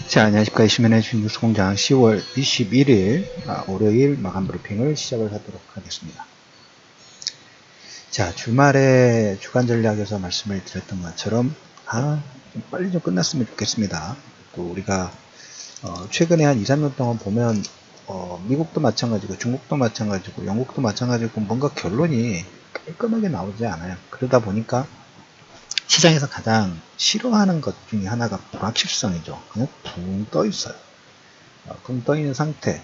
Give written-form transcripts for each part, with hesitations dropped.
자, 안녕하십니까. 이슈맨의 뉴스공장 10월 21일 월요일 마감 브리핑을 시작을 하도록 하겠습니다. 자, 주말에 주간 전략에서 말씀을 드렸던 것처럼 좀 빨리 좀 끝났으면 좋겠습니다. 또 우리가 최근에 한 2, 3년 동안 보면 미국도 마찬가지고 중국도 마찬가지고 영국도 마찬가지고 뭔가 결론이 깔끔하게 나오지 않아요. 그러다 보니까 시장에서 가장 싫어하는 것 중에 하나가 불확실성이죠. 그냥 붕 떠 있어요. 붕 떠 있는 상태.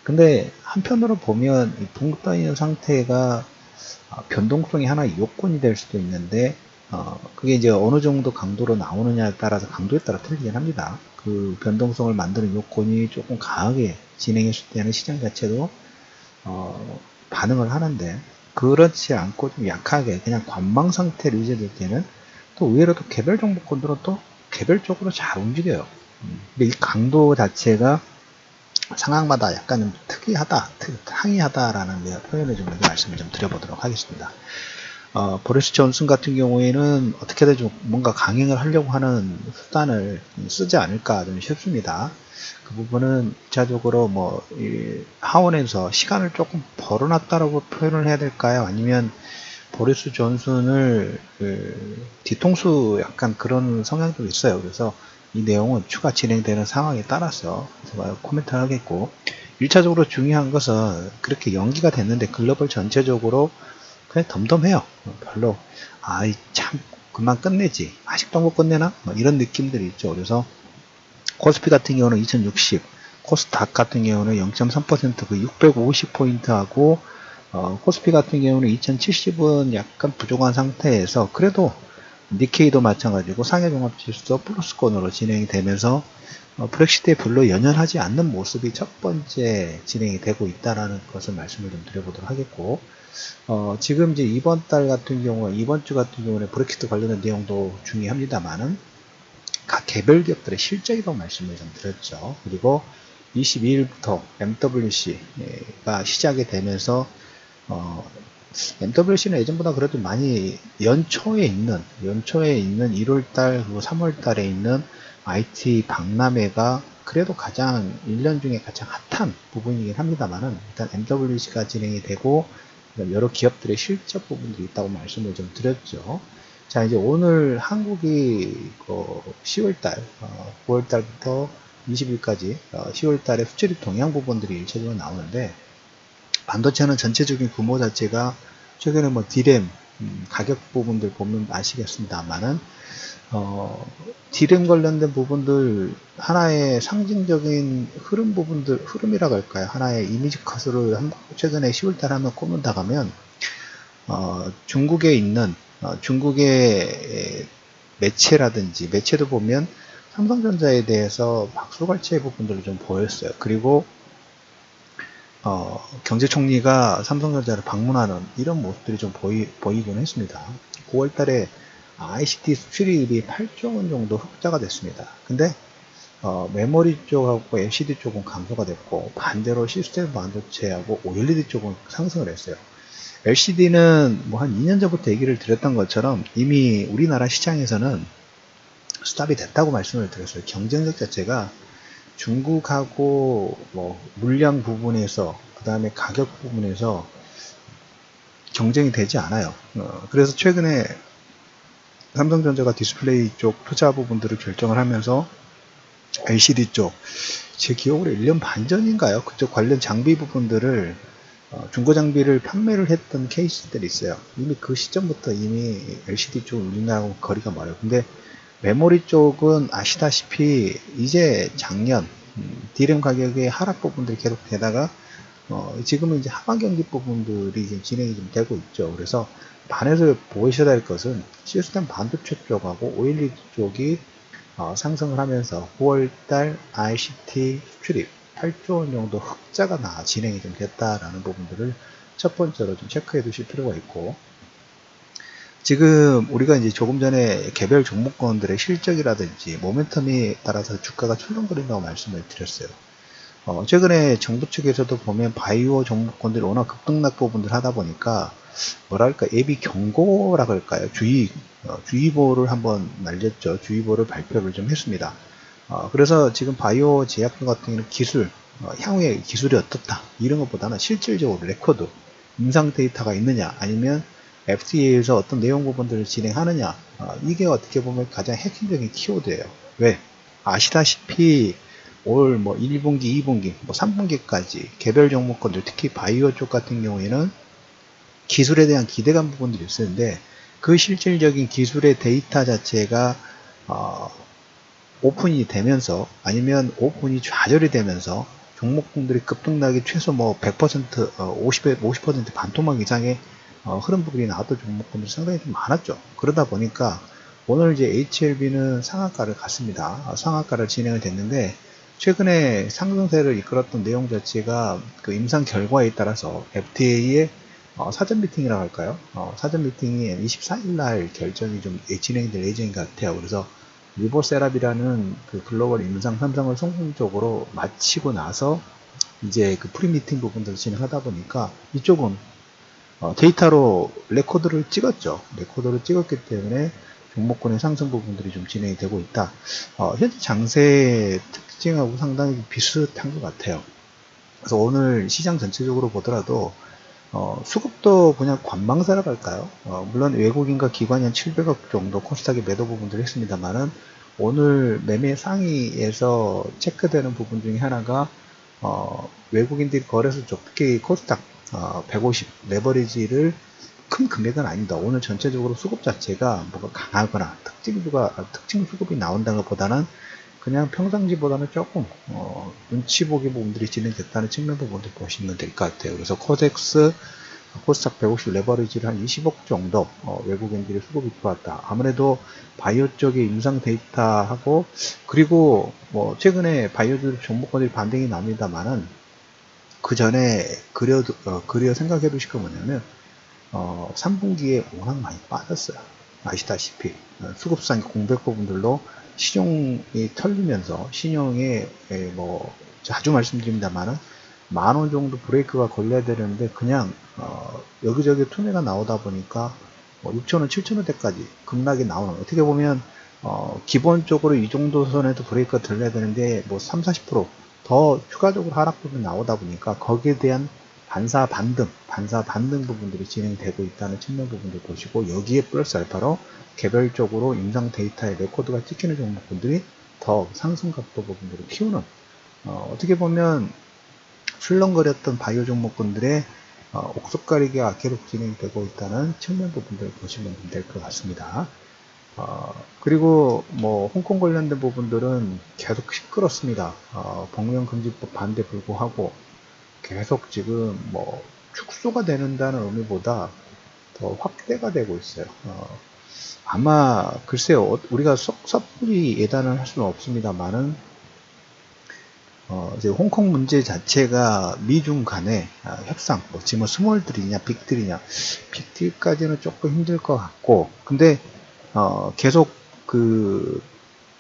근데 한편으로 보면 이 붕 떠 있는 상태가 변동성이 하나의 요건이 될 수도 있는데 그게 이제 어느 정도 강도로 나오느냐에 따라서 강도에 따라 틀리긴 합니다. 그 변동성을 만드는 요건이 조금 강하게 진행했을 때는 시장 자체도 반응을 하는데, 그렇지 않고 좀 약하게 그냥 관망 상태로 유지될 때는 또 의외로 또 개별 종목군들은 또 개별적으로 잘 움직여요. 근데 이 강도 자체가 상황마다 약간 좀 특이하다, 항이하다라는 표현을 좀 말씀을 좀 드려보도록 하겠습니다. 보리스 존슨 같은 경우에는 어떻게든 좀 뭔가 강행을 하려고 하는 수단을 쓰지 않을까 좀 싶습니다. 그 부분은 1차적으로 하원에서 시간을 조금 벌어놨다라고 표현을 해야 될까요? 아니면 보리스 존슨을 뒤통수 약간 그런 성향도 있어요. 그래서 이 내용은 추가 진행되는 상황에 따라서 코멘트를 하겠고, 1차적으로 중요한 것은 그렇게 연기가 됐는데 글로벌 전체적으로 그냥 덤덤해요. 별로 참 금방 끝내지, 아직도 못 끝내나 이런 느낌들이 있죠. 그래서 코스피 같은 경우는 2060, 코스닥 같은 경우는 0.3% 그 650포인트하고 코스피 같은 경우는 2070은 약간 부족한 상태에서 그래도 니케이도 마찬가지고 상해종합지수 플러스권으로 진행이 되면서 브렉시트에 별로 연연하지 않는 모습이 첫 번째 진행이 되고 있다는 것을 말씀을 좀 드려보도록 하겠고, 지금 이제 이번 달 같은 경우, 이번 주 같은 경우는 브렉시트 관련된 내용도 중요합니다만은 각 개별 기업들의 실적이라고 말씀을 좀 드렸죠. 그리고 22일부터 MWC가 시작이 되면서 MWC는 예전보다 그래도 많이 연초에 있는 1월달 그리고 3월달에 있는 IT 박람회가 그래도 가장 1년 중에 가장 핫한 부분이긴 합니다만은, 일단 MWC가 진행이 되고 여러 기업들의 실적 부분들이 있다고 말씀을 좀 드렸죠. 자, 이제 오늘 한국이 10월달 9월달부터 20일까지 10월달에 수출입 동향 부분들이 일차적으로 나오는데, 반도체는 전체적인 규모 자체가 최근에 디램 가격 부분들 보면 아시겠습니다만은 디램 관련된 부분들 하나의 상징적인 흐름이라고 할까요? 하나의 이미지 컷으로 최근에 10월달 한번 꼽는다 하면 중국에 있는 중국의 매체도 보면 삼성전자에 대해서 박수갈채 부분들을 좀 보였어요. 그리고 경제총리가 삼성전자를 방문하는 이런 모습들이 좀 보이곤 했습니다. 9월달에 ICT 수출입이 8조 원 정도 흑자가 됐습니다. 근데 메모리 쪽하고 LCD 쪽은 감소가 됐고, 반대로 시스템 반도체하고 OLED 쪽은 상승을 했어요. LCD는 한 2년 전부터 얘기를 드렸던 것처럼 이미 우리나라 시장에서는 스탑이 됐다고 말씀을 드렸어요. 경쟁력 자체가 중국하고 물량 부분에서, 그 다음에 가격 부분에서 경쟁이 되지 않아요. 그래서 최근에 삼성전자가 디스플레이 쪽 투자 부분들을 결정을 하면서 LCD 쪽, 제 기억으로 1년 반 전인가요? 그쪽 관련 장비 부분들을 중고 장비를 판매를 했던 케이스들이 있어요. 이미 그 시점부터 이미 LCD 쪽은 우리나라하고 거리가 멀어요. 근데 메모리 쪽은 아시다시피 이제 작년 D램 가격의 하락 부분들이 계속 되다가 지금은 이제 하반 경기 부분들이 지금 진행이 좀 되고 있죠. 그래서 반에서 보셔야 될 것은 시스템 반도체 쪽하고 OLED 쪽이 상승을 하면서 9월달 ICT 수출입 8조 원 정도 흑자가 진행이 좀 됐다라는 부분들을 첫 번째로 좀 체크해 두실 필요가 있고, 지금 우리가 이제 조금 전에 개별 종목군들의 실적이라든지 모멘텀에 따라서 주가가 출렁거린다고 말씀을 드렸어요. 최근에 정부 측에서도 보면 바이오 종목군들이 워낙 급등락 부분들 하다 보니까 뭐랄까 예비 경고라 그럴까요? 주의보를 한번 날렸죠. 주의보를 발표를 좀 했습니다. 그래서 지금 바이오 제약품 같은 경우는 기술, 향후의 기술이 어떻다 이런 것보다는 실질적으로 레코드, 임상 데이터가 있느냐 아니면 FDA에서 어떤 내용 부분들을 진행하느냐, 이게 어떻게 보면 가장 핵심적인 키워드예요. 왜? 아시다시피 올 뭐 1분기, 2분기, 뭐 3분기까지 개별 종목군들, 특히 바이오 쪽 같은 경우에는 기술에 대한 기대감 부분들이 있었는데, 그 실질적인 기술의 데이터 자체가 오픈이 되면서, 아니면 오픈이 좌절이 되면서 종목군들이 급등락이 최소 뭐 100%, 50% 반토막 이상의 흐름 부분이 나왔던 종목군들이 상당히 좀 많았죠. 그러다 보니까 오늘 이제 HLB는 상한가를 갔습니다. 상한가를 진행이 됐는데, 최근에 상승세를 이끌었던 내용 자체가 그 임상 결과에 따라서 FDA의 사전 미팅이라고 할까요? 사전 미팅이 24일 날 결정이 좀 진행될 예정인 것 같아요. 그래서 리보세랍이라는 그 글로벌 임상 3상을 성공적으로 마치고 나서 이제 그 프리미팅 부분들을 진행하다 보니까 이쪽은 데이터로 레코드를 찍었죠. 레코드를 찍었기 때문에 종목군의 상승 부분들이 좀 진행이 되고 있다. 현재 장세 특징하고 상당히 비슷한 것 같아요. 그래서 오늘 시장 전체적으로 보더라도 수급도 그냥 관망세라고 할까요? 물론 외국인과 기관이 한 700억 정도 코스닥에 매도 부분들을 했습니다만은, 오늘 매매 상위에서 체크되는 부분 중에 하나가 외국인들이 거래소 쪽, 특히 코스닥 150 레버리지를 큰 금액은 아니다. 오늘 전체적으로 수급 자체가 뭐가 강하거나 특징 수급이 나온다는 것보다는 그냥 평상시보다는 조금 눈치 보기 부분들이 진행됐다는 측면 부분들 보시면 될 것 같아요. 그래서 코스닥 150 레버리지를 한 20억 정도 외국인들이 수급이 들어왔다. 아무래도 바이오 쪽의 임상 데이터하고, 그리고 뭐 최근에 바이오 종목권들이 반등이 납니다만은, 그 전에 그려 생각해 두실 거 뭐냐면 3분기에 워낙 많이 빠졌어요. 아시다시피 수급상 공백 부분들로 신용이 털리면서, 신용에 뭐 자주 말씀드립니다만은 10,000원 정도 브레이크가 걸려야 되는데, 그냥 여기저기 투매가 나오다 보니까 6,000원, 7,000원대까지 급락이 나오는, 어떻게 보면 기본적으로 이 정도 선에도 브레이크가 들려야 되는데 뭐 3, 40%더 추가적으로 하락 부분이 나오다 보니까 거기에 대한 반사 반등 부분들이 진행되고 있다는 측면 부분들 보시고, 여기에 플러스 알파로 개별적으로 임상 데이터의 레코드가 찍히는 종목군들이 더 상승 각도 부분들을 키우는, 어떻게 보면 출렁거렸던 바이오 종목군들의 옥석가리기가 계속 진행되고 있다는 측면 부분들을 보시면 될 것 같습니다. 그리고 뭐 홍콩 관련된 부분들은 계속 시끄럽습니다. 법령금지법 반대 불구하고 계속 지금 뭐 축소가 되는다는 의미보다 더 확대가 되고 있어요. 아마 글쎄요, 우리가 섣불리 예단을 할 수는 없습니다만은 이제 홍콩 문제 자체가 미중 간의 협상, 뭐 지금 스몰들이냐 빅딜이냐, 빅딜까지는 조금 힘들 것 같고, 근데 계속 그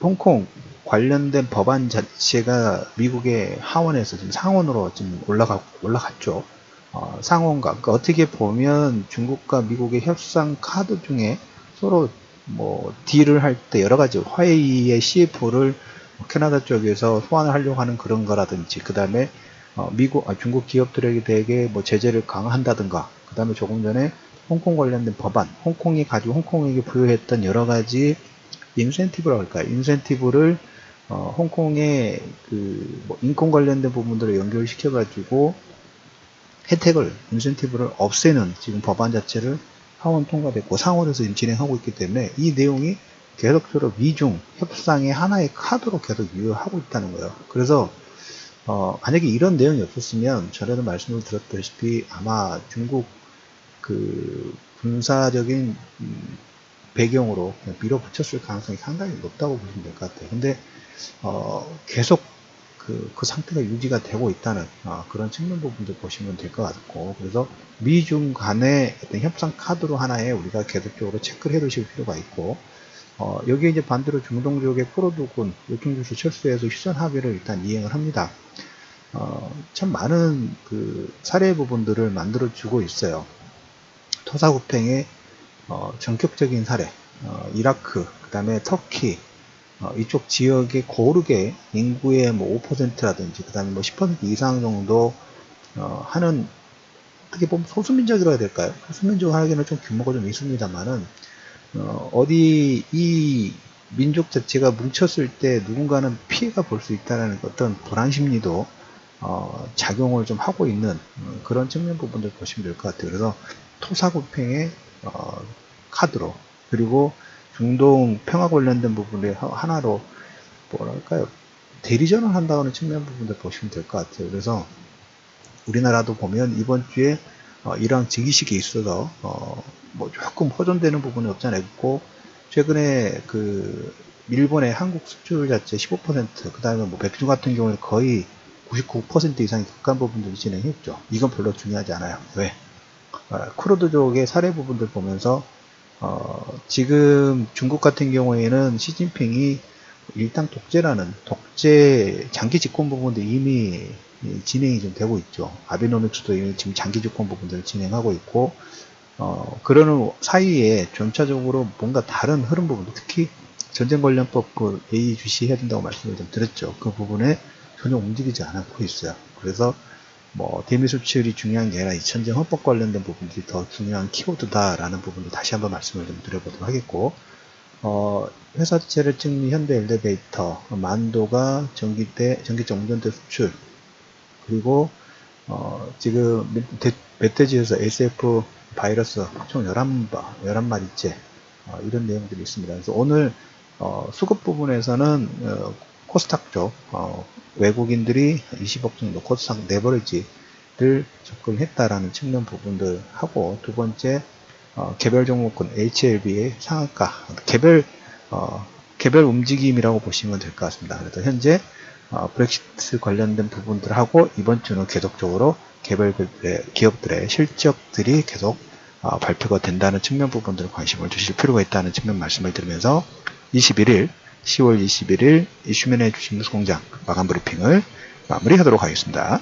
홍콩 관련된 법안 자체가 미국의 하원에서 지금 상원으로 지금 올라갔죠. 상원과, 그러니까 어떻게 보면 중국과 미국의 협상 카드 중에 서로 뭐 딜을 할 때 여러 가지 화웨이의 CF를 캐나다 쪽에서 소환을 하려고 하는 그런 거라든지, 그 다음에 중국 기업들에게 대게 뭐 제재를 강화한다든가, 그 다음에 조금 전에 홍콩 관련된 법안, 홍콩에게 부여했던 여러 가지 인센티브라고 할까요? 인센티브를 홍콩의 뭐 인권 관련된 부분들을 연결시켜가지고 인센티브를 없애는 지금 법안 자체를 하원 통과됐고 상원에서 지금 진행하고 있기 때문에, 이 내용이 계속적으로 미중 협상의 하나의 카드로 계속 유효하고 있다는 거예요. 그래서 만약에 이런 내용이 없었으면 전에도 말씀을 드렸다시피 아마 중국 그 군사적인 배경으로 밀어붙였을 가능성이 상당히 높다고 보시면 될 것 같아요. 근데 계속 그 상태가 유지가 되고 있다는 그런 측면 부분들 보시면 될 것 같고, 그래서 미중 간의 어떤 협상 카드로 하나에 우리가 계속적으로 체크를 해 두실 필요가 있고, 여기에 이제 반대로 중동 지역의 포로드군 요충주수 철수해서 휴전 합의를 일단 이행을 합니다. 참 많은 그 사례 부분들을 만들어 주고 있어요. 토사구팽의 전격적인 사례, 이라크, 그 다음에 터키, 이쪽 지역에 고르게 인구의 뭐 5%라든지 그 다음에 뭐 10% 이상 정도 하는, 어떻게 보면 소수민족이라 해야 될까요? 소수민족 하기에는 좀 규모가 좀 있습니다만은 어디 이 민족 자체가 뭉쳤을 때 누군가는 피해가 볼 수 있다는 어떤 불안 심리도 작용을 좀 하고 있는 그런 측면 부분들 보시면 될 것 같아요. 그래서 토사구팽의 카드로, 그리고 중동 평화 관련된 부분의 하나로 뭐랄까요, 대리전을 한다는 측면 부분들 보시면 될 것 같아요. 그래서 우리나라도 보면 이번 주에 이러한 즉위식이 있어서 뭐 조금 호전되는 부분이 없지 않아 있고, 최근에 그 일본의 한국 수출 자체 15%, 그 다음에 뭐 맥주 같은 경우는 거의 99% 이상이 극한 부분들이 진행했죠. 이건 별로 중요하지 않아요. 왜? 쿠르드족의 사례 부분들 보면서 지금 중국 같은 경우에는 시진핑이 일당 독재라는 독재 장기 집권 부분도 이미 진행이 좀 되고 있죠. 아베노믹스도 이미 지금 장기 집권 부분들을 진행하고 있고, 그러는 사이에 점차적으로 뭔가 다른 흐름 부분도, 특히 전쟁 관련법 그 예의주시해야 된다고 말씀을 좀 드렸죠. 그 부분에 전혀 움직이지 않고 있어요. 그래서 뭐 대미 수출이 중요한 게 아니라 이 전쟁 헌법 관련된 부분들이 더 중요한 키워드다라는 부분도 다시 한번 말씀을 좀 드려보도록 하겠고, 회사 자체를 찍는 현대 엘리베이터, 만도가 전기차 운전대 수출, 그리고 지금 멧돼지에서 SF 바이러스 총 11마리째 이런 내용들이 있습니다. 그래서 오늘 수급 부분에서는 코스닥 쪽 외국인들이 20억 정도 코스닥 레버리지를 접근했다라는 측면 부분들 하고, 두 번째 개별 종목군 HLB의 상한가 개별 움직임이라고 보시면 될 것 같습니다. 그래서 현재 브렉시트 관련된 부분들하고 이번 주는 계속적으로 개별 기업들의 실적들이 계속 발표가 된다는 측면 부분들을 관심을 주실 필요가 있다는 측면 말씀을 드리면서 10월 21일 이슈맨의 주식 뉴스 공장 마감 브리핑을 마무리하도록 하겠습니다.